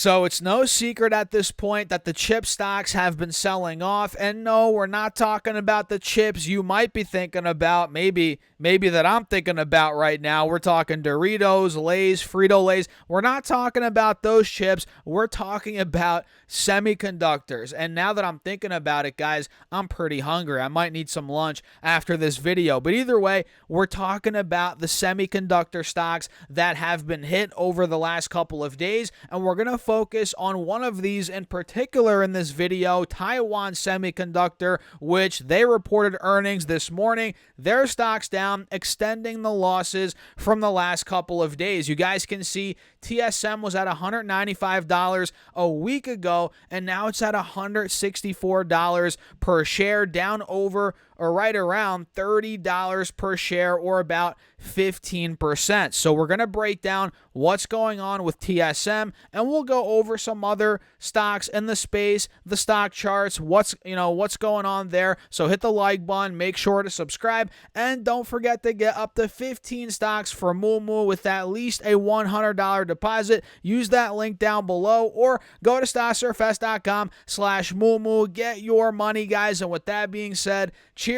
So it's no secret at this point that the chip stocks have been selling off. And no, we're not talking about the chips you might be thinking about, maybe that I'm thinking about right now. We're talking Doritos, Lay's, Frito-Lay's. We're not talking about those chips. We're talking about semiconductors. And now that I'm thinking about it, guys, I'm pretty hungry. I might need some lunch after this video. But either way, we're talking about the semiconductor stocks that have been hit over the last couple of days. And we're going to focus on one of these in particular in this video, Taiwan Semiconductor, which they reported earnings this morning. Their stock's down, extending the losses from the last couple of days. You guys can see TSM was at $195 a week ago, and now it's at $164 per share, down over or right around $30 per share, or about 15%. So we're going to break down what's going on with TSM, and we'll go over some other stocks in the space, the stock charts, what's going on there. So hit the like button, make sure to subscribe, and don't forget to get up to 15 stocks for Moomoo with at least a $100 deposit. Use that link down below, or go to stocksurfs.com/Moomoo. Get your money, guys. And with that being said, cheers.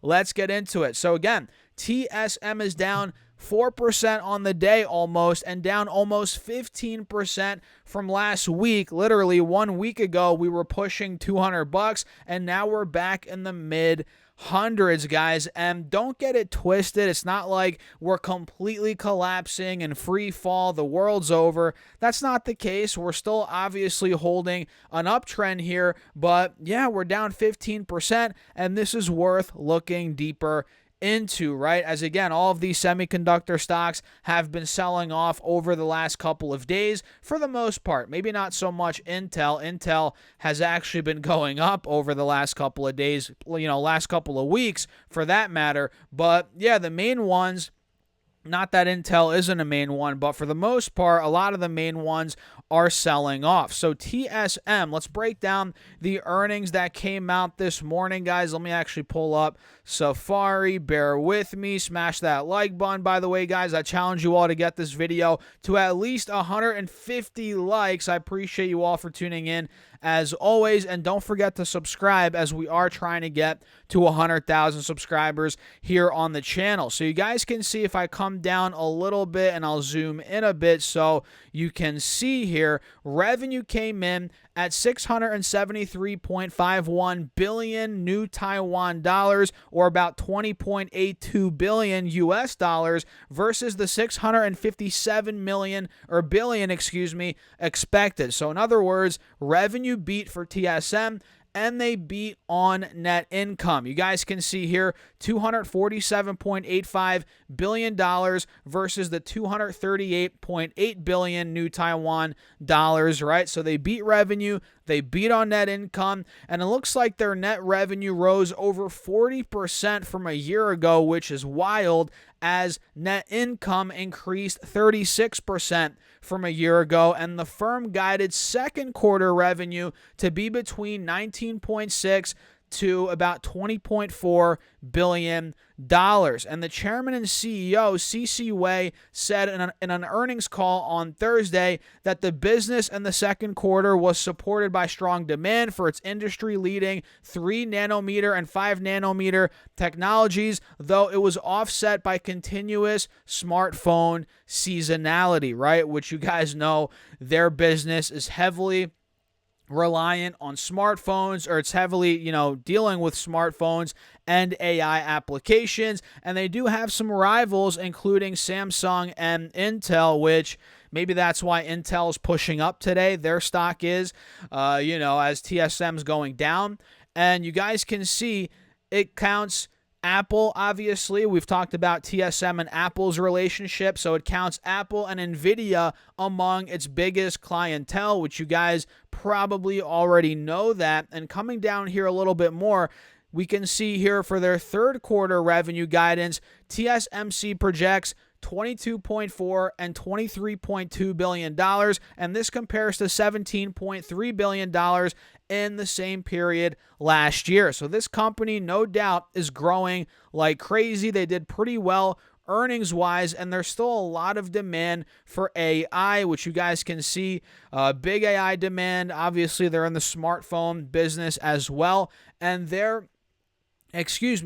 Let's get into it. So again, TSM is down 4% on the day almost, and down almost 15% from last week. Literally 1 week ago, we were pushing $200, and now we're back in the mid hundreds, guys. And don't get it twisted. It's not like we're completely collapsing and free fall, the world's over. That's not the case. We're still obviously holding an uptrend here, but yeah, we're down 15%, and this is worth looking deeper into, right? As again, all of these semiconductor stocks have been selling off over the last couple of days for the most part. Maybe not so much Intel. Intel has actually been going up over the last couple of days, last couple of weeks for that matter. But yeah, the main ones, not that Intel isn't a main one, but for the most part, a lot of the main ones are selling off. So TSM, let's break down the earnings that came out this morning, guys. Let me actually pull up Safari. Bear with me. Smash that like button, by the way, guys. I challenge you all to get this video to at least 150 likes. I appreciate you all for tuning in as always, and don't forget to subscribe, as we are trying to get to 100,000 subscribers here on the channel. So you guys can see, if I come down a little bit and I'll zoom in a bit so you can see here, revenue came in at 673.51 billion new Taiwan dollars, or about 20.82 billion US dollars, versus the 657 million or billion, expected. So in other words, revenue beat for TSM, and they beat on net income. You guys can see here, $247.85 billion versus the $238.8 billion new Taiwan dollars, right? So they beat revenue, they beat on net income, and it looks like their net revenue rose over 40% from a year ago, which is wild, as net income increased 36% from a year ago, and the firm guided second quarter revenue to be between 19.6 to about $20.4 billion. And the chairman and CEO, C.C. Wei, said in an earnings call on Thursday that the business in the second quarter was supported by strong demand for its industry-leading 3-nanometer and 5-nanometer technologies, though it was offset by continuous smartphone seasonality, right? Which you guys know their business is heavily reliant on smartphones, or it's heavily, dealing with smartphones and AI applications. And they do have some rivals, including Samsung and Intel, which maybe that's why Intel is pushing up today. Their stock is, as TSM's going down. And you guys can see it counts Apple, obviously. We've talked about TSM and Apple's relationship, so it counts Apple and NVIDIA among its biggest clientele, which you guys probably already know that. And coming down here a little bit more, we can see here for their third quarter revenue guidance, TSMC projects $22.4 and $23.2 billion, and this compares to $17.3 billion in the same period last year. So this company, no doubt, is growing like crazy. They did pretty well earnings-wise, and there's still a lot of demand for AI, which you guys can see. Big AI demand. Obviously, they're in the smartphone business as well, and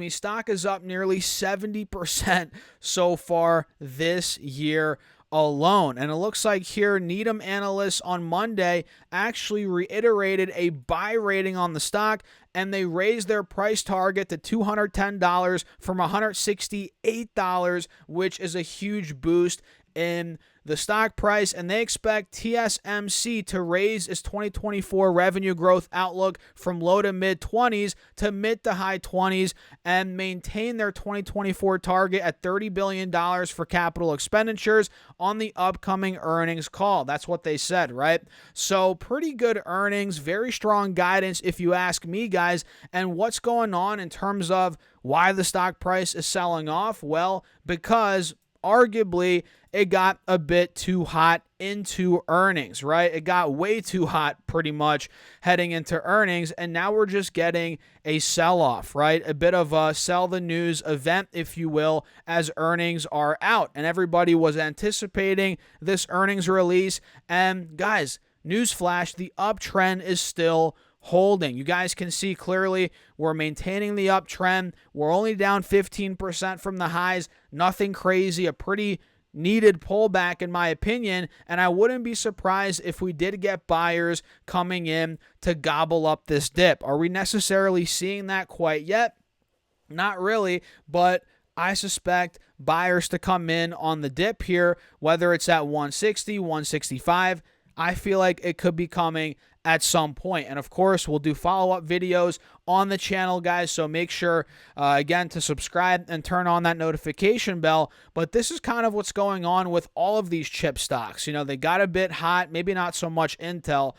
stock is up nearly 70% so far this year alone. And it looks like here Needham analysts on Monday actually reiterated a buy rating on the stock, and they raised their price target to $210 from $168, which is a huge boost in the stock price, and they expect TSMC to raise its 2024 revenue growth outlook from low to mid 20s to mid to high 20s and maintain their 2024 target at $30 billion for capital expenditures on the upcoming earnings call. That's what they said, right? So pretty good earnings, very strong guidance if you ask me, guys. And what's going on in terms of why the stock price is selling off? Well, because arguably it got a bit too hot into earnings, right? It got way too hot pretty much heading into earnings, and now we're just getting a sell-off, right? A bit of a sell the news event, if you will, as earnings are out, and everybody was anticipating this earnings release. And guys, newsflash, the uptrend is still holding. You guys can see clearly we're maintaining the uptrend. We're only down 15% from the highs. Nothing crazy, a pretty needed pullback in my opinion, and I wouldn't be surprised if we did get buyers coming in to gobble up this dip. Are we necessarily seeing that quite yet? Not really, but I suspect buyers to come in on the dip here, whether it's at 160, 165. I feel like it could be coming at some point. And of course, we'll do follow-up videos on the channel, guys. So make sure, again, to subscribe and turn on that notification bell. But this is kind of what's going on with all of these chip stocks. You know, they got a bit hot, maybe not so much Intel,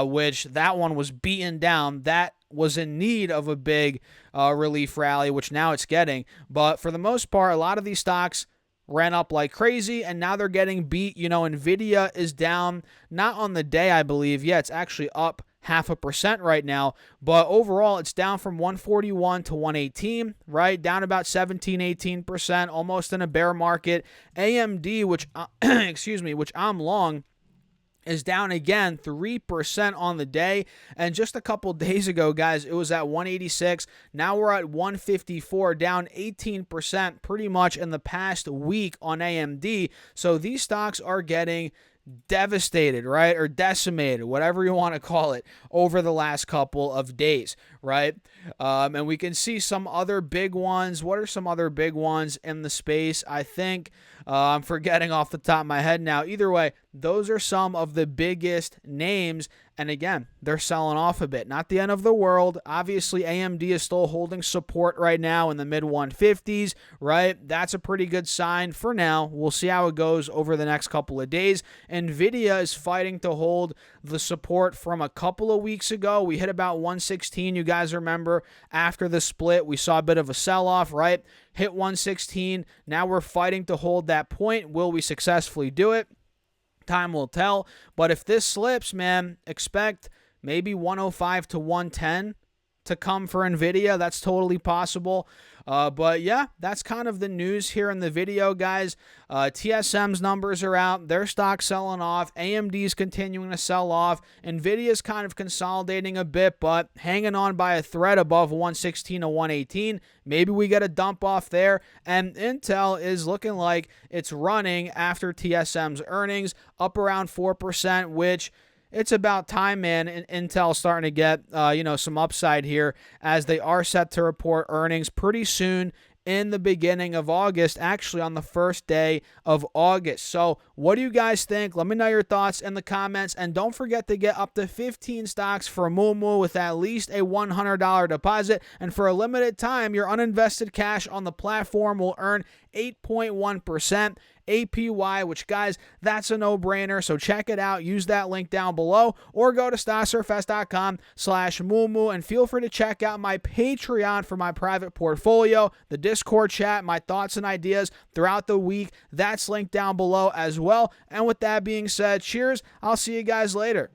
which that one was beaten down. That was in need of a big relief rally, which now it's getting. But for the most part, a lot of these stocks ran up like crazy, and now they're getting beat. You know, Nvidia is down, not on the day, I believe. Yeah, it's actually up 0.5% right now, but overall it's down from 141 to 118, right? Down about 17-18%, almost in a bear market. AMD, which which I'm long, is down again 3% on the day. And just a couple days ago, guys, it was at 186. Now we're at 154, down 18% pretty much in the past week on AMD. So these stocks are getting devastated, right? Or decimated, whatever you want to call it, over the last couple of days, right? And we can see some other big ones. What are some other big ones in the space? I think I'm forgetting off the top of my head now. Either way, those are some of the biggest names. And again, they're selling off a bit. Not the end of the world. Obviously, AMD is still holding support right now in the mid 150s, right? That's a pretty good sign for now. We'll see how it goes over the next couple of days. Nvidia is fighting to hold the support from a couple of weeks ago. We hit about 116. You guys remember after the split, we saw a bit of a sell-off, right? Hit 116. Now we're fighting to hold that point. Will we successfully do it? Time will tell. But if this slips, man, expect maybe 105 to 110 to come for Nvidia. That's totally possible. But yeah, that's kind of the news here in the video, guys. TSM's numbers are out. Their stock's selling off. AMD's continuing to sell off. Nvidia's kind of consolidating a bit, but hanging on by a thread above 116 to 118. Maybe we get a dump off there. And Intel is looking like it's running after TSM's earnings, up around 4%, which it's about time, man. Intel's starting to get, some upside here as they are set to report earnings pretty soon in the beginning of August, actually on the first day of August. So what do you guys think? Let me know your thoughts in the comments. And don't forget to get up to 15 stocks for Moomoo with at least a $100 deposit. And for a limited time, your uninvested cash on the platform will earn 8.1% APY, which, guys, that's a no-brainer. So check it out. Use that link down below or go to stocksurfs.com/Moomoo and feel free to check out my Patreon for my private portfolio, the Discord chat, my thoughts and ideas throughout the week. That's linked down below as well. And with that being said, cheers. I'll see you guys later.